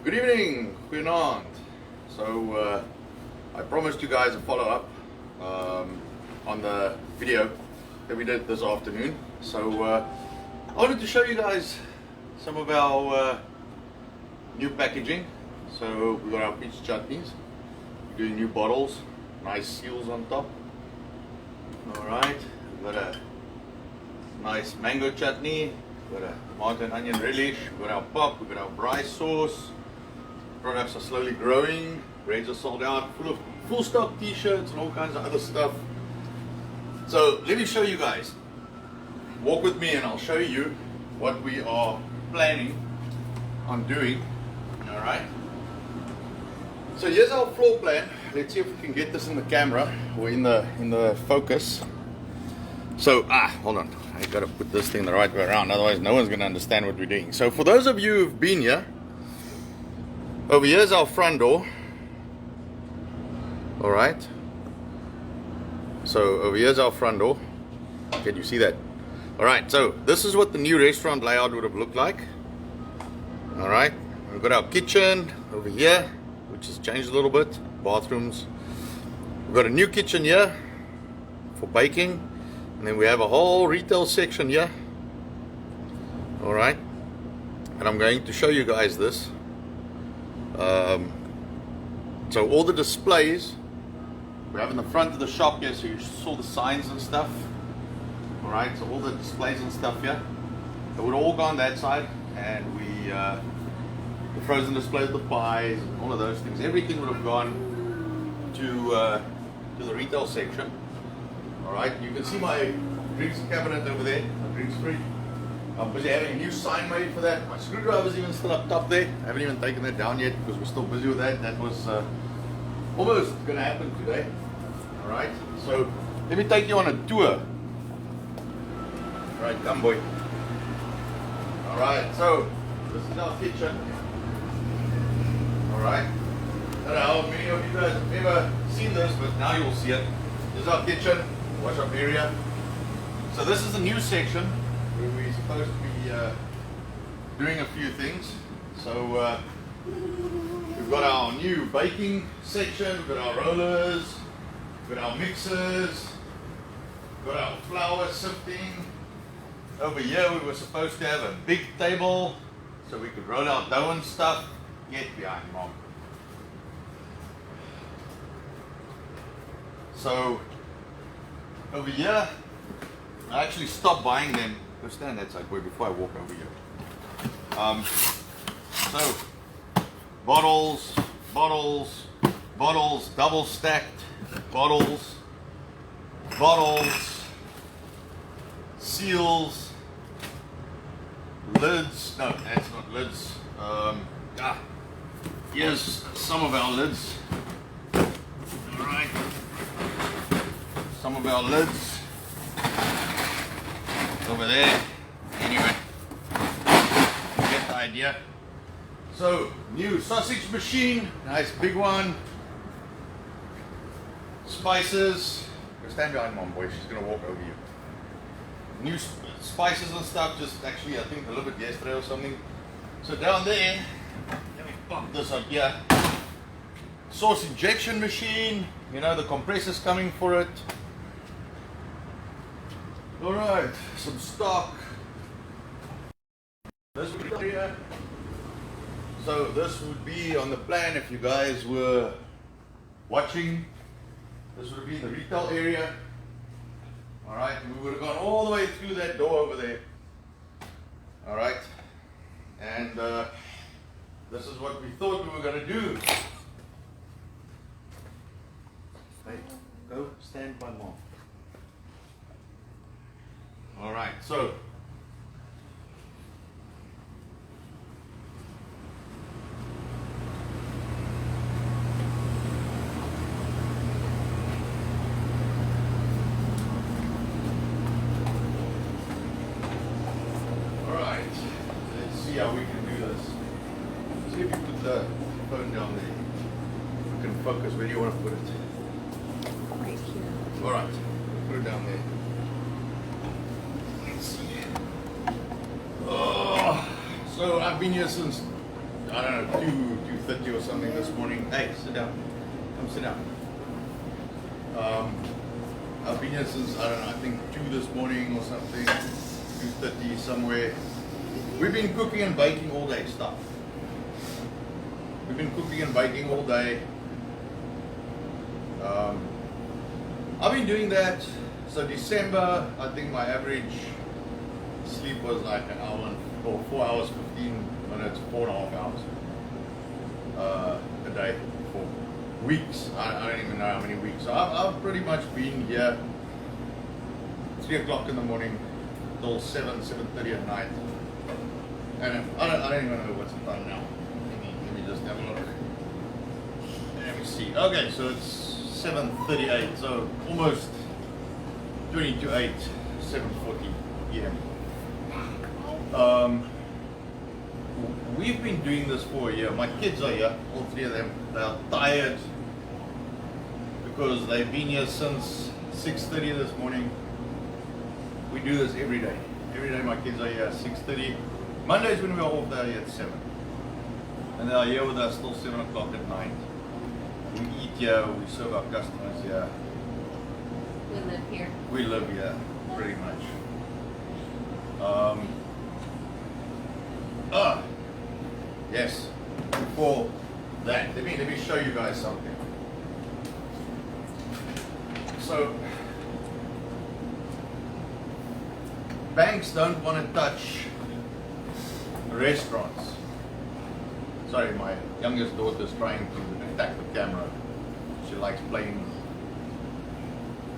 Good evening, goedenavond. So I promised you guys a follow-up on the video that we did this afternoon. So I wanted to show you guys some of our new packaging. So we got our peach chutneys, we're doing new bottles, nice seals on top. Alright, we've got a nice mango chutney, we've got a tomato and onion relish, we've got our pop, we've got our braai sauce. Products are slowly growing, range are sold out, full stock t-shirts and all kinds of other stuff. So let me show you guys. Walk with me and I'll show you what we are planning on doing. Alright. So here's our floor plan. Let's see if we can get this in the camera or in the focus. So hold on. I gotta put this thing the right way around, otherwise no one's gonna understand what we're doing. So for those of you who've been here, over here is our front door. Alright. So over here is our front door. Can you see that? Alright, so this is what the new restaurant layout would have looked like. Alright. We've got our kitchen over here, which has changed a little bit. Bathrooms. We've got a new kitchen here for baking. And then we have a whole retail section here. Alright. And I'm going to show you guys this. So all the displays we have in the front of the shop here, so you saw the signs and stuff. Alright, so all the displays and stuff here, it would all go on that side, and the frozen displays, the pies, and all of those things, everything would have gone to the retail section. Alright, you can see my drinks cabinet over there, my drinks fridge. I'm busy having a new sign made for that. My screwdriver's even still up top there. I haven't even taken that down yet because we're still busy with that. That was almost going to happen today. Alright, so let me take you on a tour. Alright, come boy. Alright, so this is our kitchen. Alright. I don't know how many of you guys have ever seen this, but now you'll see it. This is our kitchen, wash up area. So this is the new section. We're supposed to be doing a few things. So we've got our new baking section, we've got our rollers, we've got our mixers, we've got our flour sifting. Over here we were supposed to have a big table so we could roll our dough and stuff. Get behind mom. So over here I actually stopped buying them. Go stand that side, boy, before I walk over here. So, bottles, double stacked, bottles, seals, lids. No, that's not lids. Here's some of our lids. Alright. Some of our lids. Over there. Anyway, you get the idea. So, new sausage machine, nice big one. Spices. Go stand behind mom, boy, she's gonna walk over you. New spices and stuff, just actually I think delivered yesterday or something. So down there, let me pop this up here. Sauce injection machine, you know, the compressor's coming for it. Alright, some stock. This would be here. So this would be on the plan if you guys were watching. This would be the retail area. Alright, we would have gone all the way through that door over there. Alright. And this is what we thought we were going to do. Hey, go stand by mom. Alright, so alright, let's see how we can do this. See if you put the phone down there. We can focus. Where do you want to put it? Right here. Alright, put it down there. So I've been here since I don't know, 2:30 or something this morning. Hey, sit down. Come sit down. I've been here since, I don't know, I think 2 this morning or something, 2:30 somewhere. We've been cooking and baking all day stuff. We've been cooking and baking all day. I've been doing that. So December, I think my average sleep was like an hour or 4 hours, 15 minutes, 4.5 hours a day for weeks. I don't even know how many weeks. So I've pretty much been here 3 o'clock in the morning till 7:30 at night. And I don't even know what's the time now. Let me just have a look. Let me see. Okay, so it's 7:38, so almost 20 to 8, 7:40 p.m. We've been doing this for a year. My kids are here, all three of them. They are tired because they've been here since 6:30 this morning. We do this every day. Every day my kids are here at 6:30. Mondays when we are off, they're here at 7. And they are here with us till 7 o'clock at night. We eat here, we serve our customers here. We live here. We live here, pretty much. Yes. Before that, let me show you guys something. So, banks don't want to touch restaurants. Sorry, my youngest daughter is trying to attack the camera. She likes playing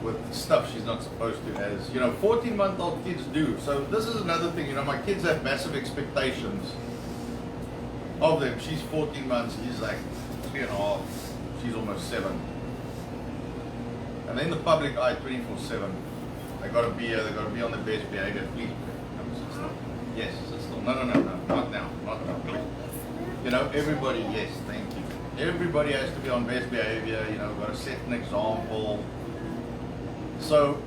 with stuff she's not supposed to, as 14-month-old kids do. So this is another thing, my kids have massive expectations of them. She's 14 months, he's like 3.5, she's almost 7. And then the public eye 24/7. They gotta be here, they gotta be on the best behavior. Please, sit still. Yes, sit still. No, not now, not now. Everybody, yes, thank you. Everybody has to be on best behavior, gotta set an example. So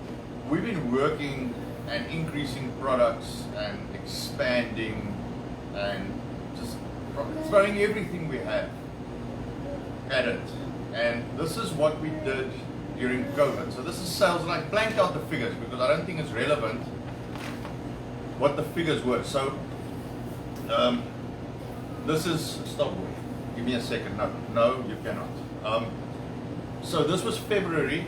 we've been working and increasing products and expanding and just throwing everything we have at it. And this is what we did during COVID. So this is sales, and I blanked out the figures because I don't think it's relevant what the figures were. So this is, stop, give me a second. No, you cannot. So this was February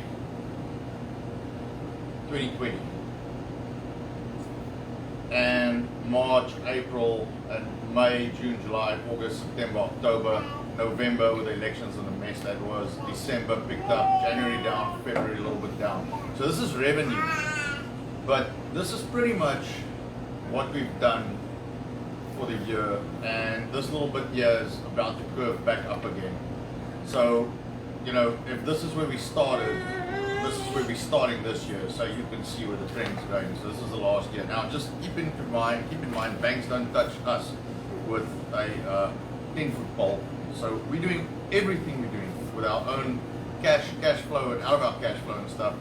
2020, and March, April, and May, June, July, August, September, October, November with the elections and the mess that was, December picked up, January down, February a little bit down. So this is revenue, but this is pretty much what we've done for the year, and this little bit here is about to curve back up again. So, if this is where we started, this is where we're starting this year, so you can see where the trend's going. So this is the last year. Now, just keep in mind, banks don't touch us with a 10-foot pole. So we're doing everything we're doing with our own cash flow and out of our cash flow and stuff.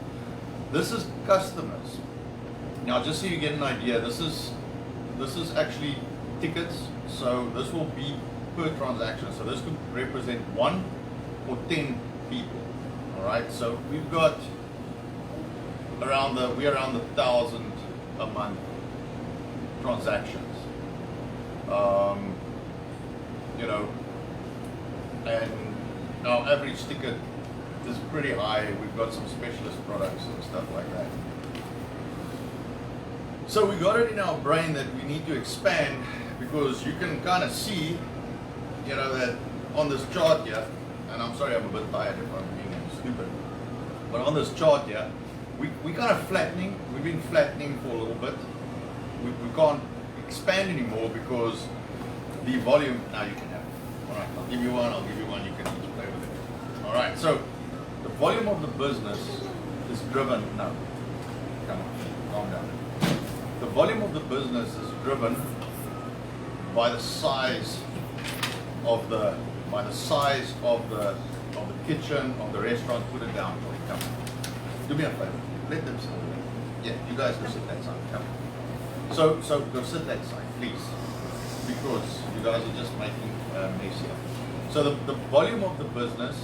This is customers. Now, just so you get an idea, this is actually tickets. So this will be per transaction. So this could represent 1 or 10 people. All right. So we've got around 1,000 a month transactions. And our average ticket is pretty high. We've got some specialist products and stuff like that. So we got it in our brain that we need to expand, because you can kind of see, that on this chart here, and I'm sorry I'm a bit tired if I'm being stupid, but on this chart here, we kind of flattening. We've been flattening for a little bit. We can't expand anymore because the volume. Now you can have it. All right, I'll give you one. You can each play with it. All right. So the volume of the business is driven. No, come on, calm down. The volume of the business is driven by the size of the kitchen of the restaurant. Put it down. Come on. Do me a favor. Let them sit. Yeah, you guys go sit that side. Come on. So go sit that side, please. because you guys are just making mess here. So the volume of the business,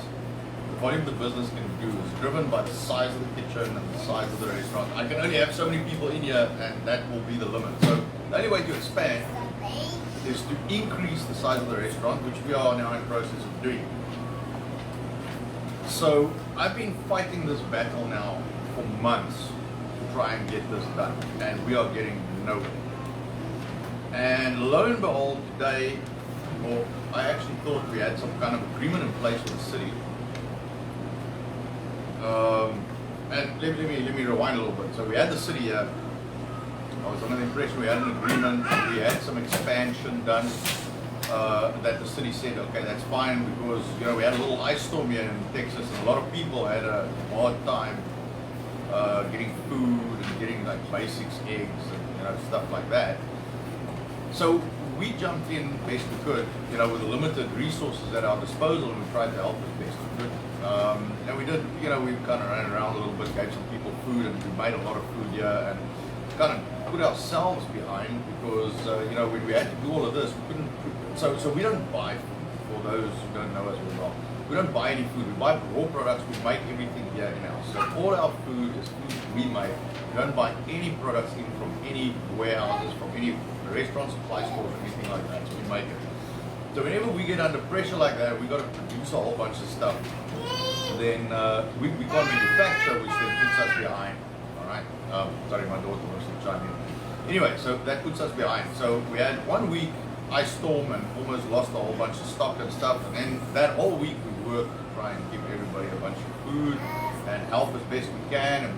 can do is driven by the size of the kitchen and the size of the restaurant. I can only have so many people in here, and that will be the limit. So the only way to expand is to increase the size of the restaurant, which we are now in process of doing. So I've been fighting this battle now for months to try and get this done, and we are getting nowhere. And lo and behold, today, well, I actually thought we had some kind of agreement in place with the city. And let me rewind a little bit. So we had the city here. I was under the impression we had an agreement. We had some expansion done. That the city said, okay, that's fine, because we had a little ice storm here in Texas, and a lot of people had a hard time getting food and getting like basics, eggs, and stuff like that. So we jumped in best we could, with the limited resources at our disposal, and we tried to help as best we could. And we did, we kind of ran around a little bit, gave some people food, and we made a lot of food here, and kind of put ourselves behind, because when we had to do all of this, we couldn't. So we don't buy food. For those who don't know us very well, we don't buy any food. We buy raw products. We make everything here in house. So all our food is food we make. We don't buy any products in from any warehouses, from any restaurant supply stores, or anything like that. So we make it. So whenever we get under pressure like that, we got to produce a whole bunch of stuff. Then we can't manufacture, which then puts us behind. All right. Sorry, my daughter wants to chime in. Anyway, so that puts us behind. So we had 1 week ice storm and almost lost a whole bunch of stock and stuff. And then that whole week we worked to try and give everybody a bunch of food and help as best we can. And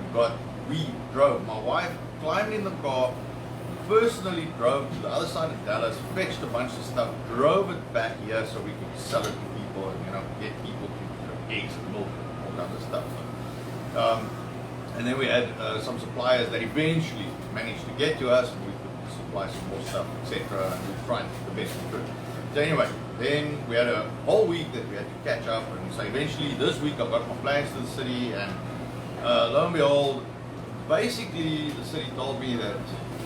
we drove. My wife climbed in the car, personally drove to the other side of Dallas, fetched a bunch of stuff, drove it back here so we could sell it to people and get people to eggs and milk and all kinds of stuff. And then we had some suppliers that eventually managed to get to us, and we could supply some more stuff, etc. And we tried the best we could. So anyway, then we had a whole week that we had to catch up, and so eventually this week I got my plans to the city, and lo and behold, basically the city told me that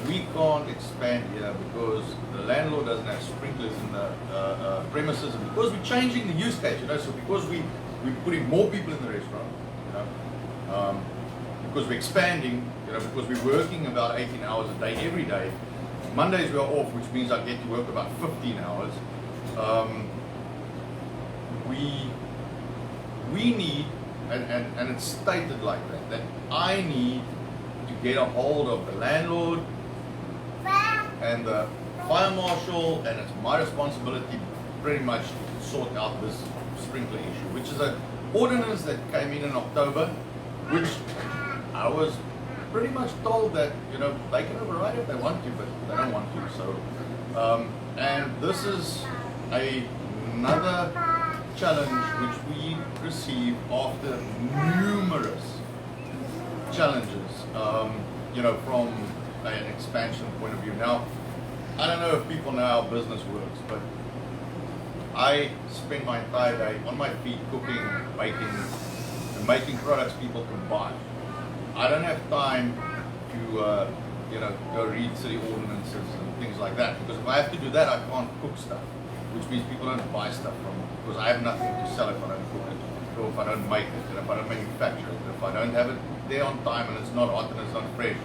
we can't expand here because the landlord doesn't have sprinklers in the premises, and because we're changing the use case, so because we're putting more people in the restaurant, because we're expanding, because we're working about 18 hours a day every day. Mondays we are off, which means I get to work about 15 hours. We need, and it's stated like that I need to get a hold of the landlord and the fire marshal, and it's my responsibility pretty much to sort out this sprinkler issue, which is an ordinance that came in October, which I was pretty much told that they can override it if they want to, but they don't want to. So, and this is another challenge which we receive after numerous challenges, from an expansion point of view. Now, I don't know if people know how business works, but I spend my entire day on my feet cooking, baking, and making products people can buy. I don't have time to, go read city ordinances and things like that, because if I have to do that, I can't cook stuff, which means people don't buy stuff from me, because I have nothing to sell if I don't cook it, or if I don't make it, and if I don't manufacture it, if I don't have it there on time and it's not hot and it's not fresh,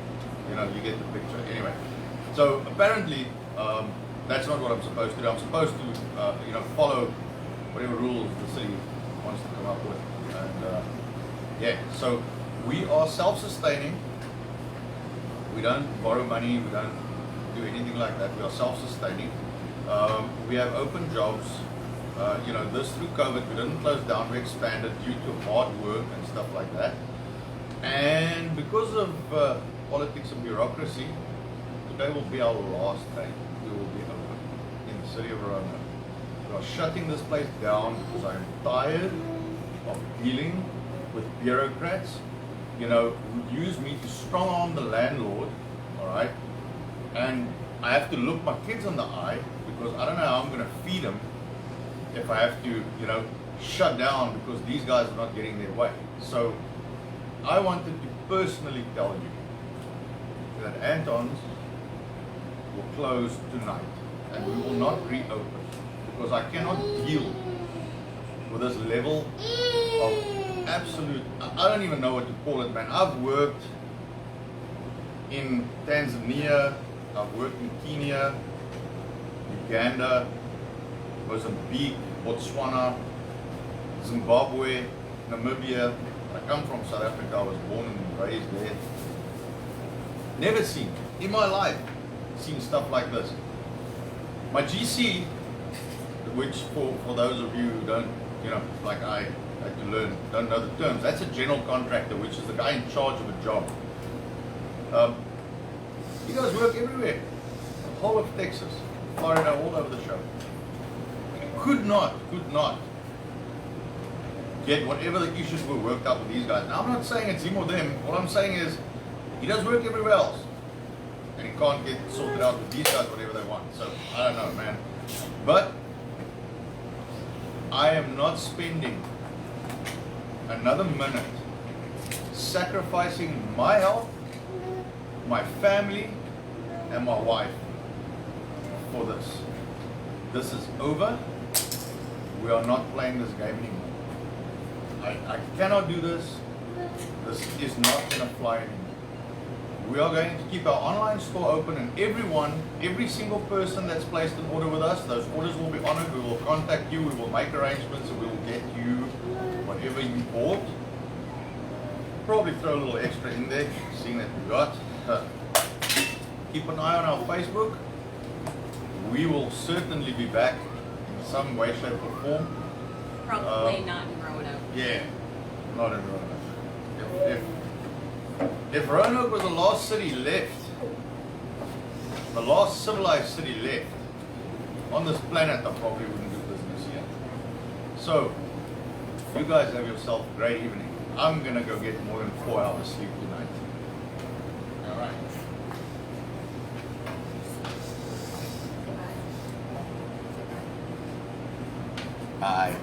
you get the picture. Anyway, so apparently that's not what I'm supposed to do. I'm supposed to, follow whatever rules the city wants to come up with, and so we are self-sustaining. We don't borrow money. We don't do anything like that. We are self-sustaining. We have open jobs. This through COVID, we didn't close down. We expanded due to hard work and stuff like that. And because of politics and bureaucracy, today will be our last day. We will be open in the city of Verona. We are shutting this place down because I'm tired of dealing with bureaucrats, who use me to strong arm the landlord, all right? And I have to look my kids in the eye because I don't know how I'm going to feed them if I have to, shut down because these guys are not getting their way. So I wanted to personally tell you that Antons will close tonight. and we will not reopen because I cannot deal with this level of absolute, I don't even know what to call it, man. I've worked in Tanzania, I've worked in Kenya, Uganda, Mozambique, Botswana, Zimbabwe, Namibia. I come from South Africa, I was born and raised there. Never seen, in my life, seen stuff like this. My GC, which for those of you who don't, like I had to learn, don't know the terms, that's a general contractor, which is the guy in charge of a job. You guys work everywhere, the whole of Texas, Florida, all over the show. Could not get whatever the issues were worked out with these guys. Now, I'm not saying it's him or them. What I'm saying is he does work everywhere else, and he can't get sorted out with these guys whatever they want. So I don't know, man. But I am not spending another minute sacrificing my health, my family, and my wife for this. This is over. We are not playing this game anymore. I cannot do this. This is not going to fly anymore. We are going to keep our online store open, and every single person that's placed an order with us, those orders will be honored. We will contact you, we will make arrangements, and we will get you whatever you bought. Probably throw a little extra in there, seeing that we got. Keep an eye on our Facebook. We will certainly be back in some way, shape, or form. Probably not in Roanoke. Yeah, not in Roanoke. If Roanoke was the last city left, the last civilized city left on this planet, I probably wouldn't do business here. So, you guys have yourself a great evening. I'm gonna go get more than 4 hours sleep tonight. All right. Bye.